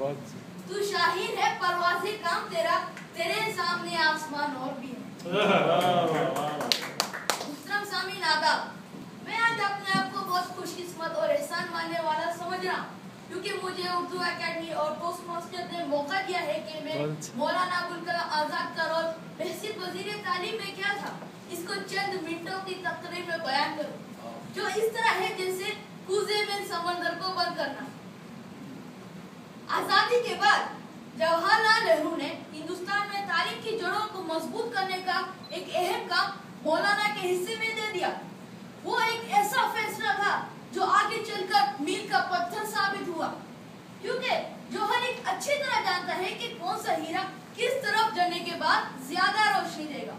तू शाहीन है परवाज़े काम तेरा, तेरे सामने आसमान और भी है। मुहतरम सामीन आदाब, मैं आज अपने आप को बहुत खुशकिस्मत और एहसान मानने वाला समझ रहा हूँ, क्योंकि मुझे उर्दू एकेडमी और टोस्ट मास्टर ने मौका दिया है कि मैं मौलाना अबुल कलाम आजाद का रोल बहसीत वज़ीर तालीम में क्या था, इसको चंद मिनटों की तकरीर में बयान करूँ, जो इस तरह है जैसे कूजे में समंदर को बंद करना। आजादी के बाद जवाहरलाल नेहरू ने हिंदुस्तान में तालीम की जड़ों को मजबूत करने का एक अहम काम मौलाना के हिस्से में दे दिया। वो एक ऐसा फैसला था जो आगे चलकर मील का पत्थर साबित हुआ, क्योंकि जौहर एक अच्छी तरह जानता है कि कौन सा हीरा किस तरफ जलने के बाद ज्यादा रोशनी देगा।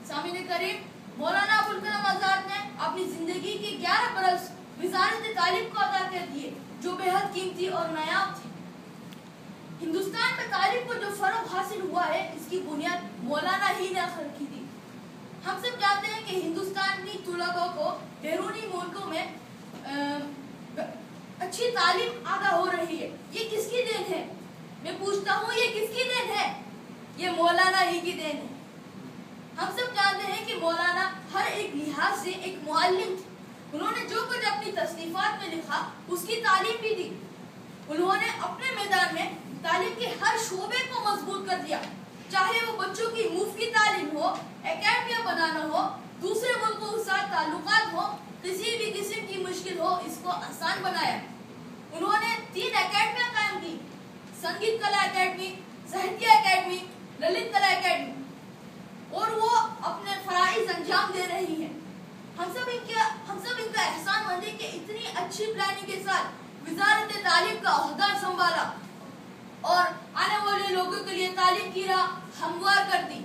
सामीन करीम, मौलाना अबुल कलाम आजाद ने अपनी जिंदगी के 11 बरस वज़ारत तालीम को अदा कर दिए, जो बेहद कीमती और नायाब थी। हिंदुस्तान में तालीम को जो फरोग हासिल हुआ है, इसकी बुनियाद मौलाना ही ने रखी थी। हम सब जानते हैं कि हिंदुस्तानी तुलबा को बैरूनी मुल्कों में अच्छी तालीम आगा हो रही है। ये किसकी देन है? मैं पूछता हूँ, ये किसकी देन है? ये मौलाना ही की देन है। हम सब जानते हैं कि मौलाना हर एक लिहाज से एक मुअल्लिम थे। उन्होंने जो कुछ अपनी तसनीफात में लिखा, उसकी तालीम भी दी। उन्होंने अपने मैदान में तालीम के हर शोबे को मजबूत कर दिया, चाहे वो बच्चों की मुफ्त की तालीम हो, एकेडमियां बनाना हो, दूसरे मुल्कों के साथ ताल्लुकात हो, किसी भी किस्म की मुश्किल हो, इसको आसान बनाया। उन्होंने 3 एकेडमियां कायम की, संगीत कला एकेडमी, साहित्य एकेडमी, ललित कला एकेडमी, और वो अपने फराइज अंजाम दे रही हैं। हम सब इनका एहसान मंद है कि इतनी अच्छी प्लानिंग के साथ वज़ारत तालीम का ओहदा संभाला और आने वाले लोगों के लिए तालीम की राह हमवार कर दी।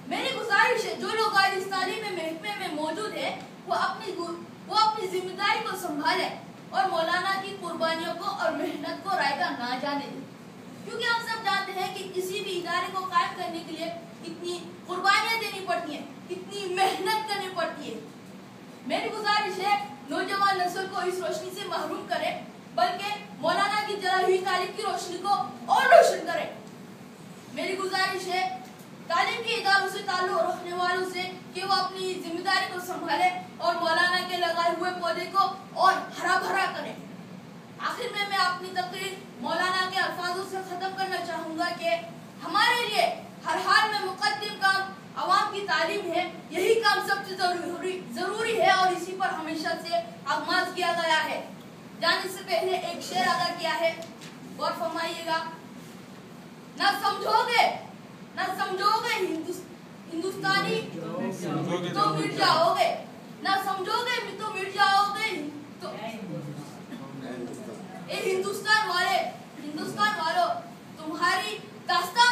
मेरी गुजारिश है, जो लोग आज इस तालीम महकमे में मौजूद है, वो अपनी जिम्मेदारी को संभाले और मौलाना की कुर्बानियों को और मेहनत को रायगा ना जाने दें, क्योंकि हम सब जानते हैं कि किसी भी इदारे को कायम करने के लिए कितनी कुर्बानियां देनी पड़ती हैं, कितनी मेहनत करनी पड़ती है। मेरी गुजारिश है, नौजवान नस्ल को इस रोशनी से महरूम करे, बल्कि मौलाना की जलाई हुई तालीम की रोशनी को और रोशन करे। मेरी गुजारिश है तालीम के इदारों से ताल्लुक रखने वालों से कि वो अपनी जिम्मेदारी को संभाले और मौलाना के लगाए हुए पौधे को और हरा भरा करें। आखिर में मैं अपनी तकरीर मौलाना के अल्फाजों से खत्म करना चाहूंगा कि हमारे लिए हर हाल में मुकद्दम काम अवाम की तालीम है। यही काम सबसे जरूरी है और इसी पर हमेशा से आगाज किया गया है। जाने से पहले एक शेर अदा किया है, गौर फरमाइएगा। ना समझोगे हिंदुस्तानी तो मिट जाओगे, ना समझोगे तो मिट जाओगे। तो हिंदुस्तान वालों, तुम्हारी दास्तान